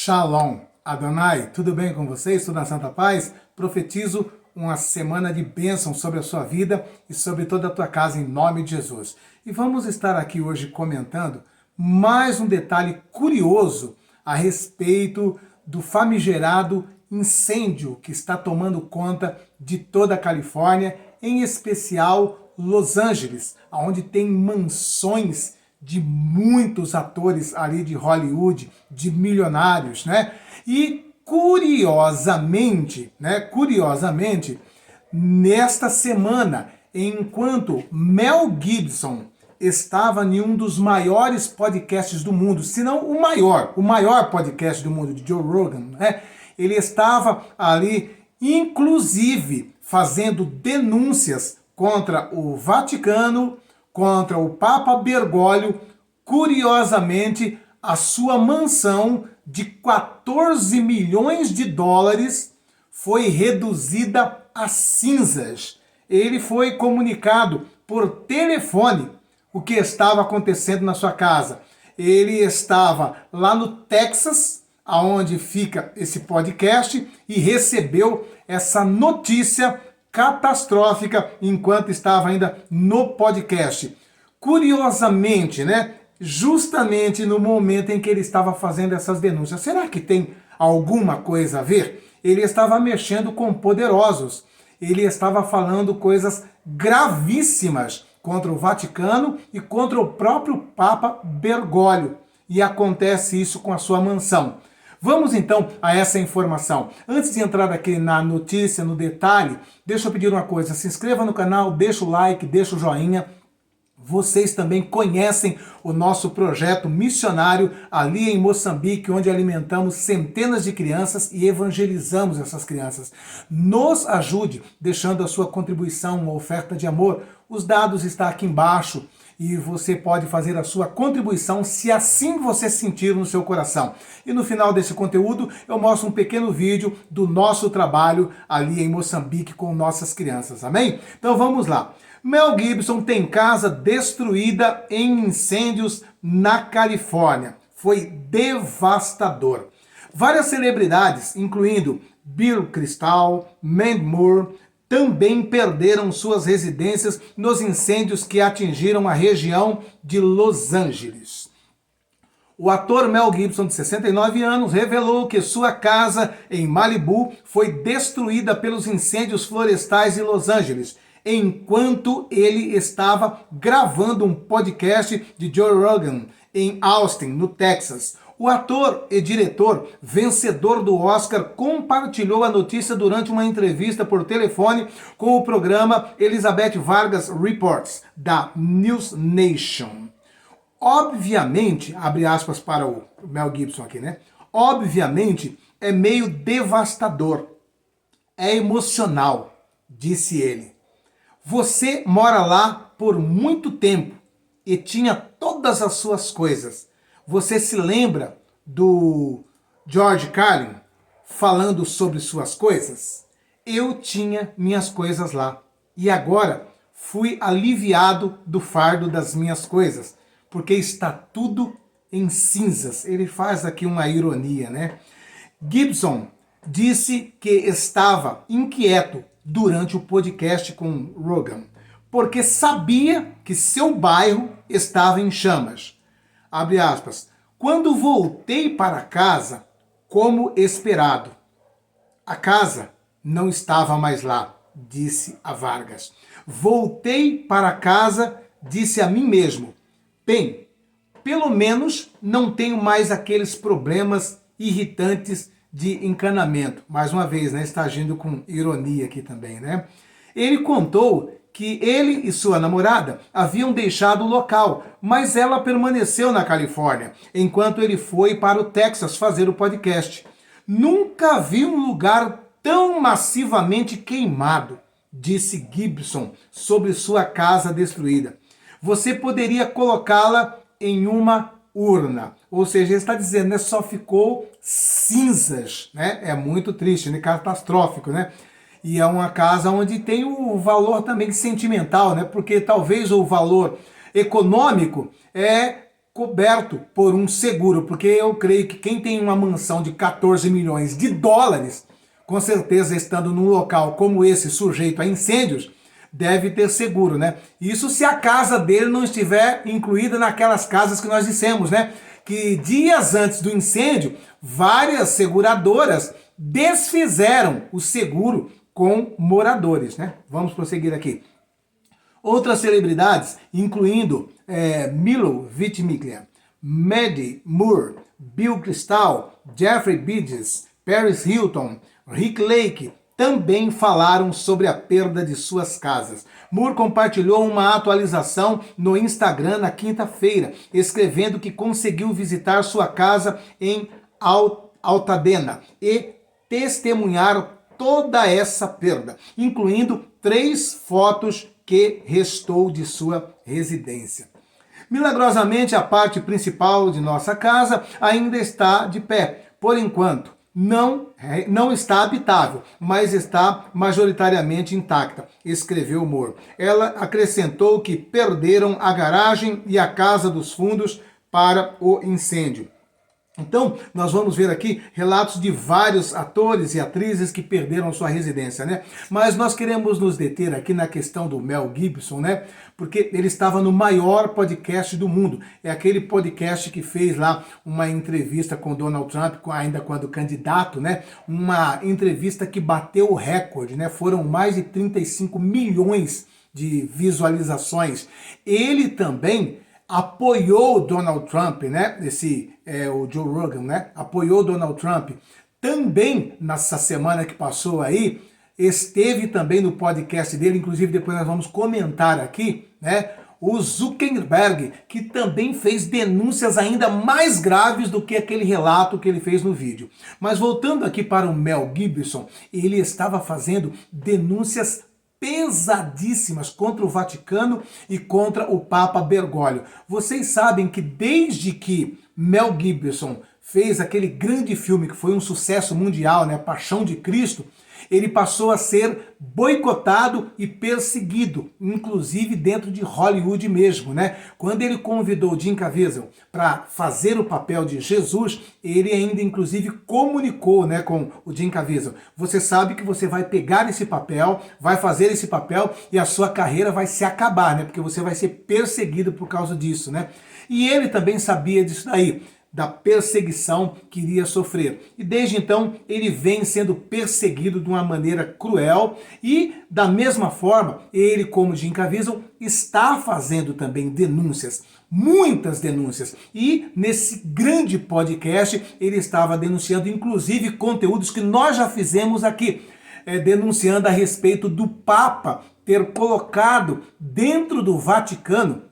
Shalom, Adonai, tudo bem com vocês? Tudo na Santa Paz? Profetizo uma semana de bênção sobre a sua vida e sobre toda a tua casa em nome de Jesus. E vamos estar aqui hoje comentando mais um detalhe curioso a respeito do famigerado incêndio que está tomando conta de toda a Califórnia, em especial Los Angeles, onde tem mansões de muitos atores ali de Hollywood, de milionários, né? E curiosamente, nesta semana, enquanto Mel Gibson estava em um dos maiores podcasts do mundo, se não o maior podcast do mundo, de Joe Rogan, né? Ele estava ali, inclusive, fazendo denúncias contra o Vaticano, contra o Papa Bergoglio. Curiosamente, a sua mansão de 14 milhões de dólares foi reduzida a cinzas. Ele foi comunicado por telefone o que estava acontecendo na sua casa. Ele estava lá no Texas, aonde fica esse podcast, e recebeu essa notícia catastrófica enquanto estava ainda no podcast. Curiosamente, né? Justamente no momento em que ele estava fazendo essas denúncias. Será que tem alguma coisa a ver? Ele estava mexendo com poderosos. Ele estava falando coisas gravíssimas contra o Vaticano e contra o próprio Papa Bergoglio. E acontece isso com a sua mansão. Vamos então a essa informação. Antes de entrar aqui na notícia, no detalhe, deixa eu pedir uma coisa. Se inscreva no canal, deixa o like, deixa o joinha. Vocês também conhecem o nosso projeto missionário ali em Moçambique, onde alimentamos centenas de crianças e evangelizamos essas crianças. Nos ajude deixando a sua contribuição, uma oferta de amor. Os dados estão aqui embaixo e você pode fazer a sua contribuição se assim você sentir no seu coração. E no final desse conteúdo eu mostro um pequeno vídeo do nosso trabalho ali em Moçambique com nossas crianças. Amém? Então vamos lá. Mel Gibson tem casa destruída em incêndios na Califórnia. Foi devastador. Várias celebridades, incluindo Bill Kristol, Mandy Moore, também perderam suas residências nos incêndios que atingiram a região de Los Angeles. O ator Mel Gibson, de 69 anos, revelou que sua casa em Malibu foi destruída pelos incêndios florestais em Los Angeles, enquanto ele estava gravando um podcast de Joe Rogan em Austin, no Texas. O ator e diretor vencedor do Oscar compartilhou a notícia durante uma entrevista por telefone com o programa Elizabeth Vargas Reports, da News Nation. Obviamente, abre aspas para o Mel Gibson aqui, né? Obviamente, é meio devastador. É emocional, disse ele. Você mora lá por muito tempo e tinha todas as suas coisas. Você se lembra do George Carlin falando sobre suas coisas? Eu tinha minhas coisas lá e agora fui aliviado do fardo das minhas coisas, porque está tudo em cinzas. Ele faz aqui uma ironia, né? Gibson disse que estava inquieto durante o podcast com Rogan, porque sabia que seu bairro estava em chamas. Abre aspas. Quando voltei para casa, como esperado, a casa não estava mais lá, disse a Vargas. Voltei para casa, disse a mim mesmo, bem, pelo menos não tenho mais aqueles problemas irritantes de encanamento. Mais uma vez, né, está agindo com ironia aqui também, né? Ele contou que ele e sua namorada haviam deixado o local, mas ela permaneceu na Califórnia, enquanto ele foi para o Texas fazer o podcast. Nunca vi um lugar tão massivamente queimado, disse Gibson sobre sua casa destruída. Você poderia colocá-la em uma urna. Ou seja, ele está dizendo, né, só ficou cinzas, né? É muito triste, né? Catastrófico, né? E é uma casa onde tem o valor também sentimental, né? Porque talvez o valor econômico é coberto por um seguro, porque eu creio que quem tem uma mansão de 14 milhões de dólares, com certeza estando num local como esse, sujeito a incêndios, deve ter seguro, né? Isso se a casa dele não estiver incluída naquelas casas que nós dissemos, né? Que dias antes do incêndio, várias seguradoras desfizeram o seguro com moradores, né? Vamos prosseguir aqui. Outras celebridades, incluindo Milo Ventimiglia, Maddie Moore, Bill Kristol, Jeffrey Bridges, Paris Hilton, Rick Lake, também falaram sobre a perda de suas casas. Moore compartilhou uma atualização no Instagram na quinta-feira, escrevendo que conseguiu visitar sua casa em Altadena e testemunhar toda essa perda, incluindo 3 fotos que restou de sua residência. Milagrosamente, a parte principal de nossa casa ainda está de pé. Por enquanto, não está habitável, mas está majoritariamente intacta, escreveu Moore. Ela acrescentou que perderam a garagem e a casa dos fundos para o incêndio. Então, nós vamos ver aqui relatos de vários atores e atrizes que perderam sua residência, né? Mas nós queremos nos deter aqui na questão do Mel Gibson, né? Porque ele estava no maior podcast do mundo. É aquele podcast que fez lá uma entrevista com Donald Trump, ainda quando candidato, né? Uma entrevista que bateu o recorde, né? Foram mais de 35 milhões de visualizações. Ele também apoiou Donald Trump, né? O Joe Rogan, né? Apoiou Donald Trump. Também nessa semana que passou aí, esteve também no podcast dele, inclusive depois nós vamos comentar aqui, né? O Zuckerberg, que também fez denúncias ainda mais graves do que aquele relato que ele fez no vídeo. Mas voltando aqui para o Mel Gibson, ele estava fazendo denúncias pesadíssimas contra o Vaticano e contra o Papa Bergoglio. Vocês sabem que desde que Mel Gibson fez aquele grande filme que foi um sucesso mundial, né, Paixão de Cristo, ele passou a ser boicotado e perseguido, inclusive dentro de Hollywood mesmo, né? Quando ele convidou Jim Caviezel para fazer o papel de Jesus, ele ainda inclusive comunicou, né, com o Jim Caviezel: você sabe que você vai pegar esse papel, vai fazer esse papel e a sua carreira vai se acabar, né? Porque você vai ser perseguido por causa disso, né? E ele também sabia disso daí, da perseguição que iria sofrer. E desde então ele vem sendo perseguido de uma maneira cruel e da mesma forma ele, como Jim Caviezel, está fazendo também denúncias, muitas denúncias. E nesse grande podcast ele estava denunciando inclusive conteúdos que nós já fizemos aqui, denunciando a respeito do Papa ter colocado dentro do Vaticano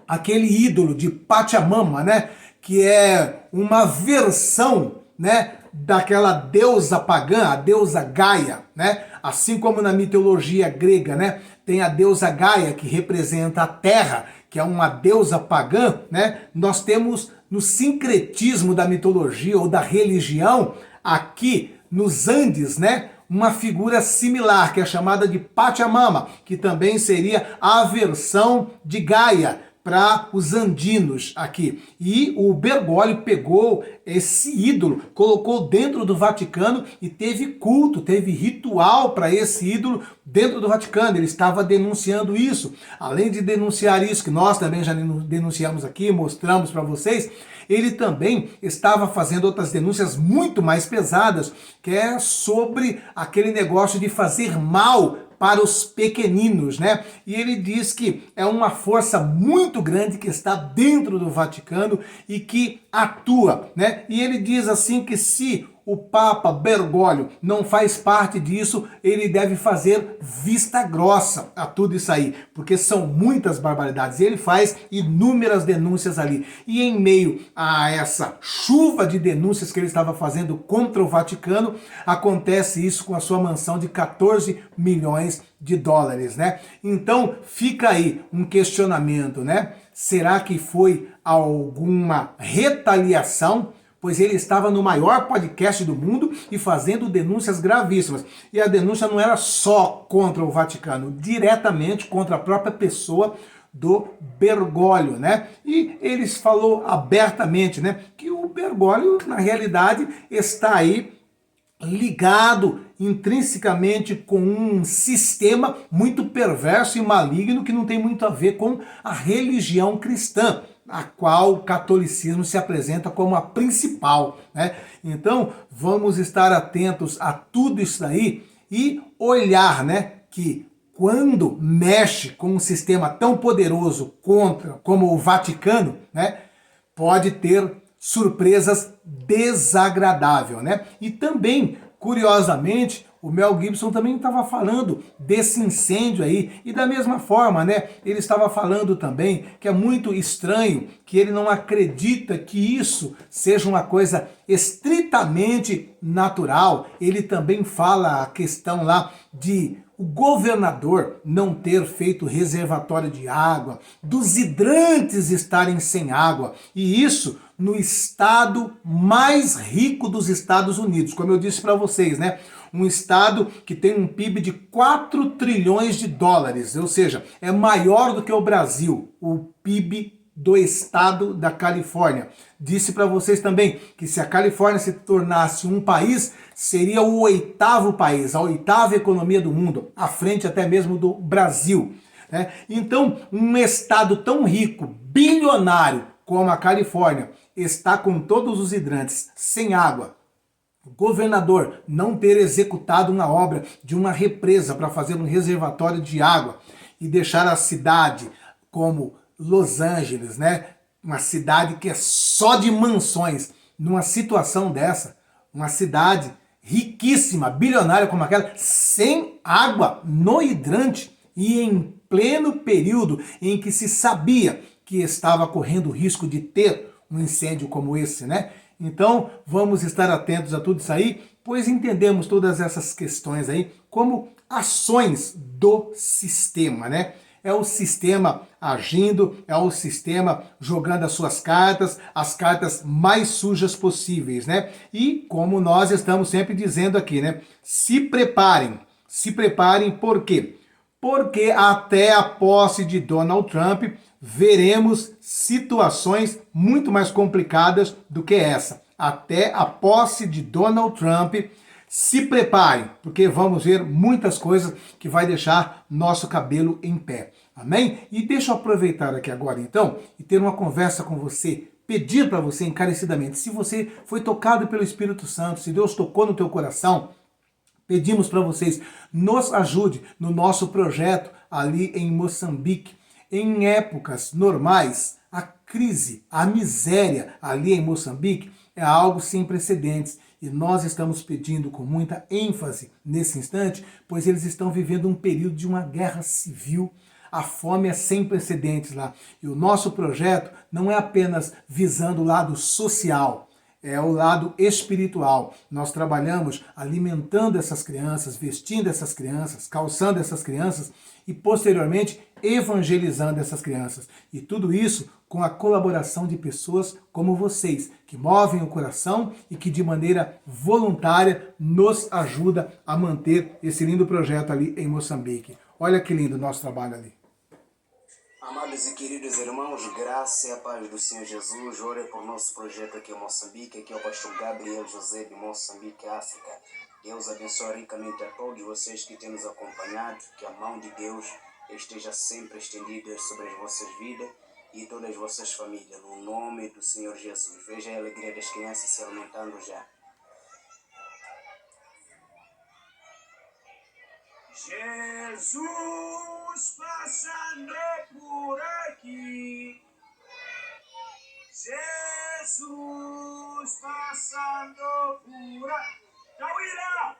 aquele ídolo de Pachamama, né? Que é uma versão, né, daquela deusa pagã, a deusa Gaia, né? Assim como na mitologia grega, né, tem a deusa Gaia, que representa a terra, que é uma deusa pagã, né? Nós temos no sincretismo da mitologia ou da religião, aqui nos Andes, né, uma figura similar, que é chamada de Pachamama, que também seria a versão de Gaia para os andinos aqui. E o Bergoglio pegou esse ídolo, colocou dentro do Vaticano e teve culto, teve ritual para esse ídolo dentro do Vaticano. Ele estava denunciando isso. Além de denunciar isso, que nós também já denunciamos aqui, mostramos para vocês, ele também estava fazendo outras denúncias muito mais pesadas, que é sobre aquele negócio de fazer mal para os pequeninos, né? E ele diz que é uma força muito grande que está dentro do Vaticano e que atua, né? E ele diz assim que se o Papa Bergoglio não faz parte disso, ele deve fazer vista grossa a tudo isso aí, porque são muitas barbaridades. Ele faz inúmeras denúncias ali. E em meio a essa chuva de denúncias que ele estava fazendo contra o Vaticano, acontece isso com a sua mansão de 14 milhões de dólares, né? Então fica aí um questionamento, né? Será que foi alguma retaliação? Pois ele estava no maior podcast do mundo e fazendo denúncias gravíssimas. E a denúncia não era só contra o Vaticano, diretamente contra a própria pessoa do Bergoglio, né? E eles falou abertamente, né, que o Bergoglio, na realidade, está aí ligado intrinsecamente com um sistema muito perverso e maligno que não tem muito a ver com a religião cristã, a qual o catolicismo se apresenta como a principal, né? Então, vamos estar atentos a tudo isso aí e olhar, né, que quando mexe com um sistema tão poderoso como o Vaticano, né, pode ter surpresas desagradáveis, né? E também, curiosamente, o Mel Gibson também estava falando desse incêndio aí, e da mesma forma, né, ele estava falando também que é muito estranho, que ele não acredita que isso seja uma coisa estritamente natural. Ele também fala a questão lá de o governador não ter feito reservatório de água, dos hidrantes estarem sem água, e isso no estado mais rico dos Estados Unidos, como eu disse para vocês, né? Um estado que tem um PIB de 4 trilhões de dólares, ou seja, é maior do que o Brasil, o PIB do estado da Califórnia. Disse para vocês também que se a Califórnia se tornasse um país, seria o 8º país, a 8ª economia do mundo, à frente até mesmo do Brasil, né? Então, um estado tão rico, bilionário como a Califórnia, está com todos os hidrantes sem água, o governador não ter executado uma obra de uma represa para fazer um reservatório de água e deixar a cidade como Los Angeles, né, uma cidade que é só de mansões, numa situação dessa, uma cidade riquíssima, bilionária como aquela, sem água no hidrante e em pleno período em que se sabia que estava correndo o risco de ter um incêndio como esse, né? Então, vamos estar atentos a tudo isso aí, pois entendemos todas essas questões aí como ações do sistema, né? É o sistema agindo, é o sistema jogando as suas cartas, as cartas mais sujas possíveis, né? E como nós estamos sempre dizendo aqui, né? Se preparem, por quê? Porque até a posse de Donald Trump veremos situações muito mais complicadas do que essa. Até a posse de Donald Trump, se preparem, porque vamos ver muitas coisas que vai deixar nosso cabelo em pé. Amém? E deixa eu aproveitar aqui agora então e ter uma conversa com você, pedir para você encarecidamente, se você foi tocado pelo Espírito Santo, se Deus tocou no teu coração, pedimos para vocês, nos ajude no nosso projeto ali em Moçambique. Em épocas normais, a crise, a miséria ali em Moçambique é algo sem precedentes. E nós estamos pedindo com muita ênfase nesse instante, pois eles estão vivendo um período de uma guerra civil. A fome é sem precedentes lá. E o nosso projeto não é apenas visando o lado social, é o lado espiritual. Nós trabalhamos alimentando essas crianças, vestindo essas crianças, calçando essas crianças e posteriormente evangelizando essas crianças. E tudo isso com a colaboração de pessoas como vocês, que movem o coração e que de maneira voluntária nos ajuda a manter esse lindo projeto ali em Moçambique. Olha que lindo o nosso trabalho ali. Amados e queridos irmãos, graça e a paz do Senhor Jesus, ore por nosso projeto aqui em Moçambique, aqui é o pastor Gabriel José de Moçambique, África. Deus abençoe ricamente a todos vocês que têm nos acompanhado, que a mão de Deus esteja sempre estendida sobre as vossas vidas e todas as vossas famílias, no nome do Senhor Jesus. Veja a alegria das crianças se alimentando já. Jesus passando por aqui, Jesus passando por aqui. Tauíra!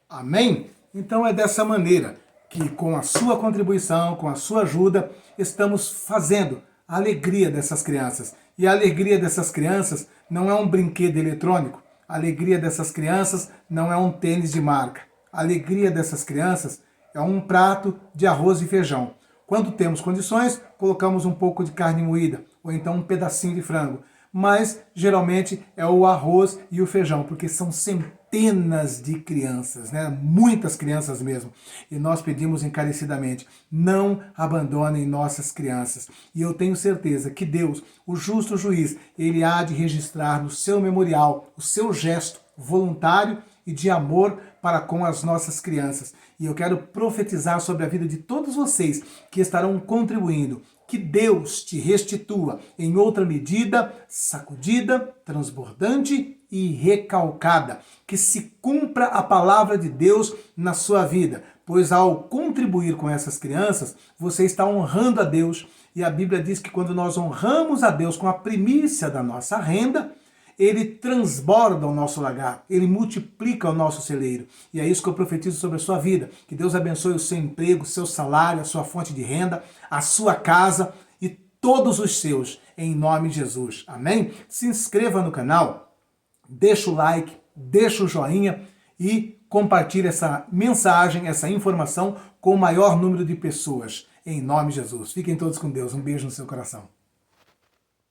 Amém? Então é dessa maneira que com a sua contribuição, com a sua ajuda, estamos fazendo a alegria dessas crianças. E a alegria dessas crianças não é um brinquedo eletrônico. A alegria dessas crianças não é um tênis de marca. A alegria dessas crianças é um prato de arroz e feijão. Quando temos condições, colocamos um pouco de carne moída, ou então um pedacinho de frango. mas geralmente é o arroz e o feijão, porque são centenas de crianças, né? Muitas crianças mesmo. E nós pedimos encarecidamente, não abandonem nossas crianças. E eu tenho certeza que Deus, o justo juiz, ele há de registrar no seu memorial o seu gesto voluntário e de amor para com as nossas crianças. E eu quero profetizar sobre a vida de todos vocês que estarão contribuindo. Que Deus te restitua em outra medida, sacudida, transbordante e recalcada. Que se cumpra a palavra de Deus na sua vida, pois ao contribuir com essas crianças, você está honrando a Deus. E a Bíblia diz que quando nós honramos a Deus com a primícia da nossa renda, ele transborda o nosso lagar, ele multiplica o nosso celeiro. E é isso que eu profetizo sobre a sua vida. Que Deus abençoe o seu emprego, o seu salário, a sua fonte de renda, a sua casa e todos os seus, em nome de Jesus. Amém? Se inscreva no canal, deixa o like, deixa o joinha e compartilhe essa mensagem, essa informação com o maior número de pessoas. Em nome de Jesus. Fiquem todos com Deus. Um beijo no seu coração.